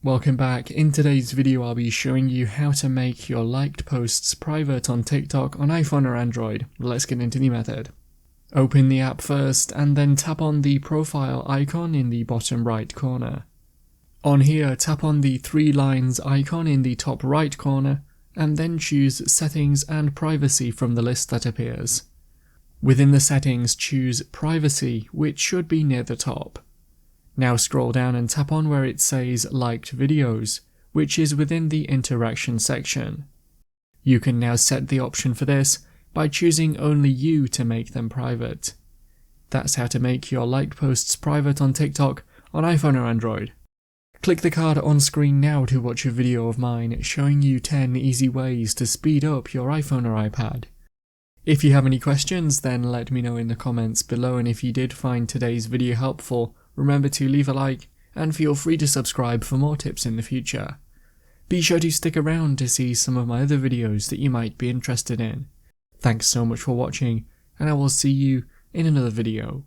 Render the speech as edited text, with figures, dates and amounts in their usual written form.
Welcome back. In today's video I'll be showing you how to make your liked posts private on TikTok on iPhone or Android. Let's get into the method. Open the app first and then tap on the profile icon in the bottom right corner. On here, tap on the three lines icon in the top right corner and then choose Settings and Privacy from the list that appears. Within the settings, choose Privacy, which should be near the top. Now scroll down and tap on where it says Liked Videos, which is within the Interaction section. You can now set the option for this by choosing only you to make them private. That's how to make your liked posts private on TikTok on iPhone or Android. Click the card on screen now to watch a video of mine showing you 10 easy ways to speed up your iPhone or iPad. If you have any questions, then let me know in the comments below, and if you did find today's video helpful, remember to leave a like and feel free to subscribe for more tips in the future. Be sure to stick around to see some of my other videos that you might be interested in. Thanks so much for watching, and I will see you in another video.